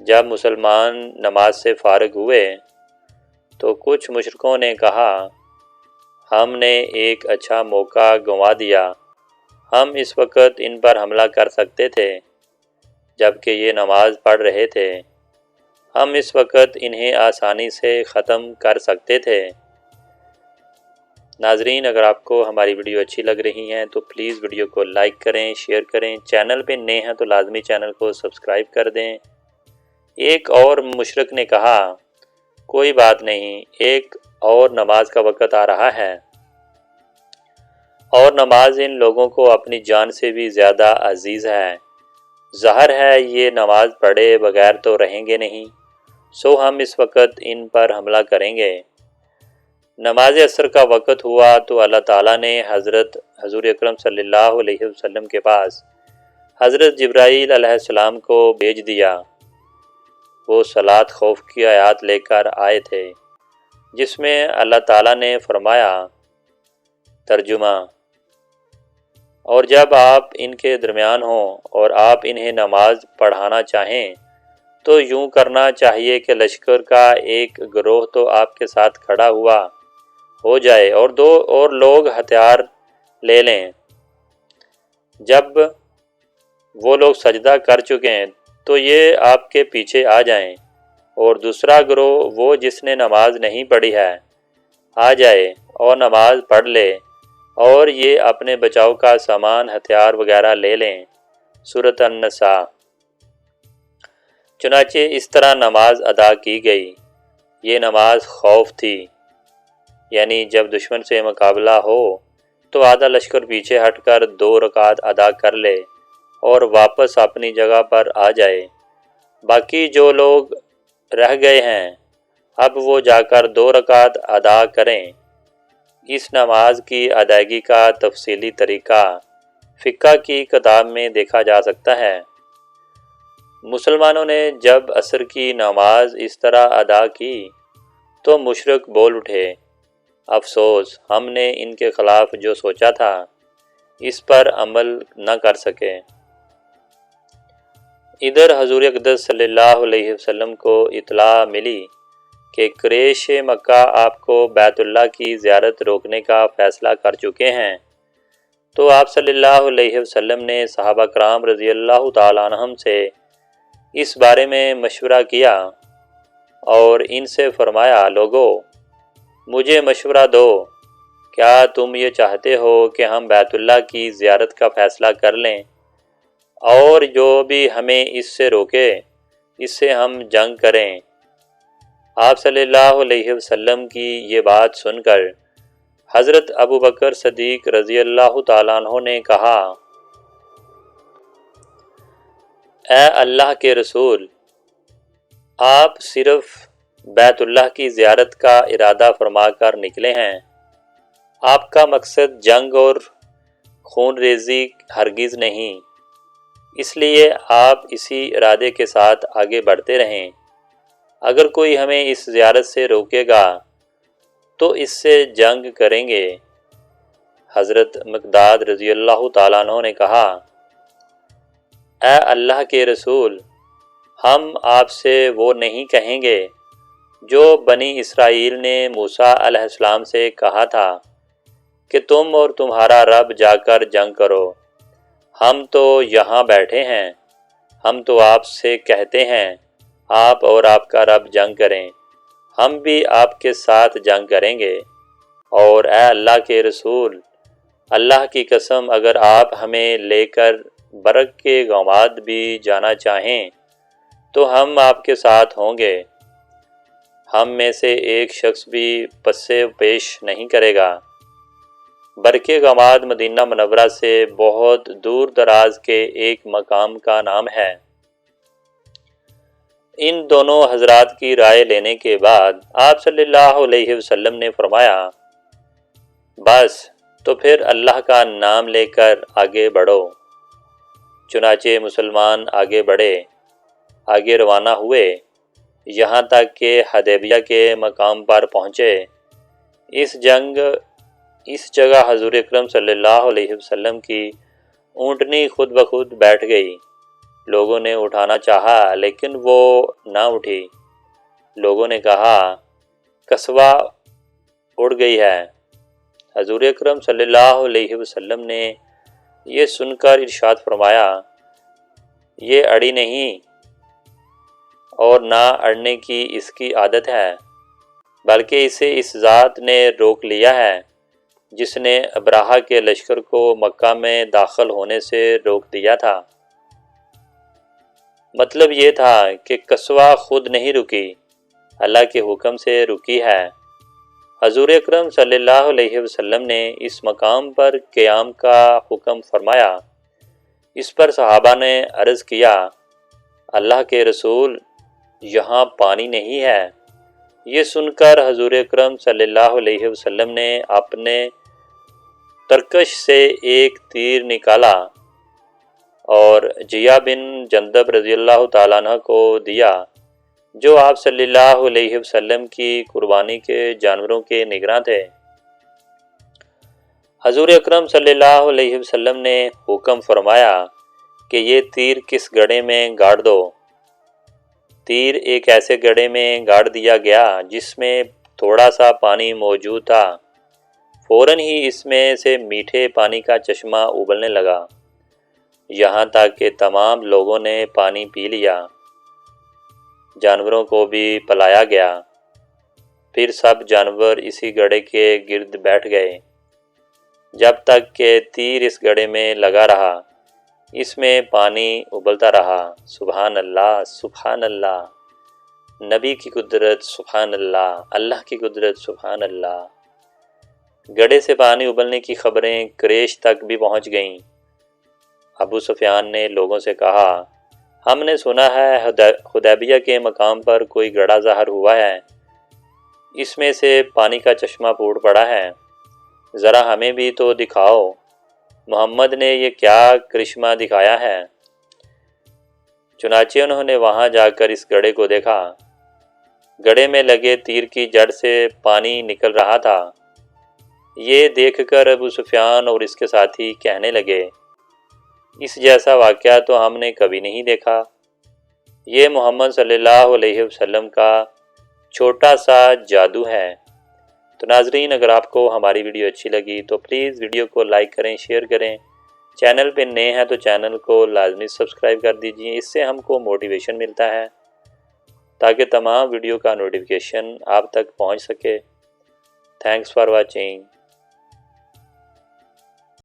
جب مسلمان نماز سے فارغ ہوئے تو کچھ مشرکوں نے کہا، ہم نے ایک اچھا موقع گنوا دیا، ہم اس وقت ان پر حملہ کر سکتے تھے جبکہ یہ نماز پڑھ رہے تھے، ہم اس وقت انہیں آسانی سے ختم کر سکتے تھے۔ ناظرین، اگر آپ کو ہماری ویڈیو اچھی لگ رہی ہیں تو پلیز ویڈیو کو لائک کریں، شیئر کریں، چینل پہ نئے ہیں تو لازمی چینل کو سبسکرائب کر دیں۔ ایک اور مشرک نے کہا، کوئی بات نہیں، ایک اور نماز کا وقت آ رہا ہے، اور نماز ان لوگوں کو اپنی جان سے بھی زیادہ عزیز ہے، ظاہر ہے یہ نماز پڑھے بغیر تو رہیں گے نہیں، سو ہم اس وقت ان پر حملہ کریں گے۔ نماز عصر کا وقت ہوا تو اللہ تعالیٰ نے حضور اکرم صلی اللہ علیہ وسلم کے پاس حضرت جبرائیل علیہ السلام کو بھیج دیا۔ وہ صلاۃ خوف کی آیات لے کر آئے تھے، جس میں اللہ تعالیٰ نے فرمایا، ترجمہ: اور جب آپ ان کے درمیان ہوں اور آپ انہیں نماز پڑھانا چاہیں تو یوں کرنا چاہیے کہ لشکر کا ایک گروہ تو آپ کے ساتھ کھڑا ہوا ہو جائے اور دو اور لوگ ہتھیار لے لیں۔ جب وہ لوگ سجدہ کر چکیں تو یہ آپ کے پیچھے آ جائیں، اور دوسرا گروہ وہ جس نے نماز نہیں پڑھی ہے آ جائے اور نماز پڑھ لے، اور یہ اپنے بچاؤ کا سامان ہتھیار وغیرہ لے لیں۔ سورۃ النساء۔ چنانچہ اس طرح نماز ادا کی گئی۔ یہ نماز خوف تھی، یعنی جب دشمن سے مقابلہ ہو تو آدھا لشکر پیچھے ہٹ کر 2 رکعت ادا کر لے اور واپس اپنی جگہ پر آ جائے، باقی جو لوگ رہ گئے ہیں اب وہ جا کر 2 رکعت ادا کریں۔ اس نماز کی ادائیگی کا تفصیلی طریقہ فقہ کی کتاب میں دیکھا جا سکتا ہے۔ مسلمانوں نے جب عصر کی نماز اس طرح ادا کی تو مشرک بول اٹھے، افسوس، ہم نے ان کے خلاف جو سوچا تھا اس پر عمل نہ کر سکے۔ ادھر حضور اقدس صلی اللہ علیہ وسلم کو اطلاع ملی کہ قریش مکہ آپ کو بیت اللہ کی زیارت روکنے کا فیصلہ کر چکے ہیں، تو آپ صلی اللہ علیہ وسلم نے صحابہ کرام رضی اللہ تعالیٰ عنہم سے اس بارے میں مشورہ کیا اور ان سے فرمایا، لوگو، مجھے مشورہ دو، کیا تم یہ چاہتے ہو کہ ہم بیت اللہ کی زیارت کا فیصلہ کر لیں، اور جو بھی ہمیں اس سے روکے اس سے ہم جنگ کریں؟ آپ صلی اللہ علیہ وسلم کی یہ بات سن کر حضرت ابوبکر صدیق رضی اللہ تعالیٰ عنہ نے کہا، اے اللہ کے رسول، آپ صرف بیت اللہ کی زیارت کا ارادہ فرما کر نکلے ہیں، آپ کا مقصد جنگ اور خون ریزی ہرگز نہیں، اس لیے آپ اسی ارادے کے ساتھ آگے بڑھتے رہیں۔ اگر کوئی ہمیں اس زیارت سے روکے گا تو اس سے جنگ کریں گے۔ حضرت مقداد رضی اللہ تعالیٰ عنہ نے کہا، اے اللہ کے رسول، ہم آپ سے وہ نہیں کہیں گے جو بنی اسرائیل نے موسیٰ علیہ السلام سے کہا تھا کہ تم اور تمہارا رب جا کر جنگ کرو، ہم تو یہاں بیٹھے ہیں، ہم تو آپ سے کہتے ہیں آپ اور آپ کا رب جنگ کریں، ہم بھی آپ کے ساتھ جنگ کریں گے۔ اور اے اللہ کے رسول، اللہ کی قسم، اگر آپ ہمیں لے کر برق کے غماد بھی جانا چاہیں تو ہم آپ کے ساتھ ہوں گے، ہم میں سے ایک شخص بھی پسے پیش نہیں کرے گا۔ برق غماد مدینہ منورہ سے بہت دور دراز کے ایک مقام کا نام ہے۔ ان دونوں حضرات کی رائے لینے کے بعد آپ صلی اللہ علیہ وسلم نے فرمایا، بس تو پھر اللہ کا نام لے کر آگے بڑھو۔ چنانچہ مسلمان آگے بڑھے، آگے روانہ ہوئے، یہاں تک کہ حدیبیہ کے مقام پر پہنچے۔ اس جگہ حضور اکرم صلی اللہ علیہ وسلم کی اونٹنی خود بخود بیٹھ گئی۔ لوگوں نے اٹھانا چاہا لیکن وہ نہ اٹھی۔ لوگوں نے کہا کسوہ اڑ گئی ہے۔ حضور اکرم صلی اللہ علیہ وسلم نے یہ سن کر ارشاد فرمایا، یہ اڑی نہیں اور نہ اڑنے کی اس کی عادت ہے، بلکہ اسے اس ذات نے روک لیا ہے جس نے ابرہہ کے لشکر کو مکہ میں داخل ہونے سے روک دیا تھا۔ مطلب یہ تھا کہ کسوہ خود نہیں رکی، اللہ کے حکم سے رکی ہے۔ حضور اکرم صلی اللہ علیہ وسلم نے اس مقام پر قیام کا حکم فرمایا۔ اس پر صحابہ نے عرض کیا، اللہ کے رسول، یہاں پانی نہیں ہے۔ یہ سن کر حضور اکرم صلی اللہ علیہ وسلم نے اپنے ترکش سے ایک تیر نکالا اور جیہ بن جندب رضی اللہ تعالیٰ عنہ کو دیا، جو آپ صلی اللہ علیہ وسلم کی قربانی کے جانوروں کے نگراں تھے۔ حضور اکرم صلی اللہ علیہ وسلم نے حکم فرمایا کہ یہ تیر کس گڑھے میں گاڑ دو۔ تیر ایک ایسے گڑھے میں گاڑ دیا گیا جس میں تھوڑا سا پانی موجود تھا۔ فوراً ہی اس میں سے میٹھے پانی کا چشمہ ابلنے لگا، یہاں تک کہ تمام لوگوں نے پانی پی لیا۔ جانوروں کو بھی پلایا گیا۔ پھر سب جانور اسی گڑھے کے گرد بیٹھ گئے جب تک کہ تیر اس گڑھے میں لگا رہا۔ اس میں پانی ابلتا رہا۔ سبحان اللہ، سبحان اللہ، نبی کی قدرت، سبحان اللہ، اللہ کی قدرت، سبحان اللہ۔ گڑھے سے پانی ابلنے کی خبریں قریش تک بھی پہنچ گئیں۔ ابو سفیان نے لوگوں سے کہا، ہم نے سنا ہے حدیبیہ کے مقام پر کوئی گڑھا ظاہر ہوا ہے، اس میں سے پانی کا چشمہ پھوٹ پڑا ہے، ذرا ہمیں بھی تو دکھاؤ، محمد نے یہ کیا کرشمہ دکھایا ہے؟ چنانچہ انہوں نے وہاں جا کر اس گڑھے کو دیکھا۔ گڑھے میں لگے تیر کی جڑ سے پانی نکل رہا تھا۔ یہ دیکھ کر ابو سفیان اور اس کے ساتھی کہنے لگے، اس جیسا واقعہ تو ہم نے کبھی نہیں دیکھا۔ یہ محمد صلی اللہ علیہ وسلم کا چھوٹا سا جادو ہے۔ تو ناظرین، اگر آپ کو ہماری ویڈیو اچھی لگی تو پلیز ویڈیو کو لائک کریں، شیئر کریں۔ چینل پہ نئے ہیں تو چینل کو لازمی سبسکرائب کر دیجئے، اس سے ہم کو موٹیویشن ملتا ہے تاکہ تمام ویڈیو کا نوٹیفیکیشن آپ تک پہنچ سکے۔ Thanks for watching.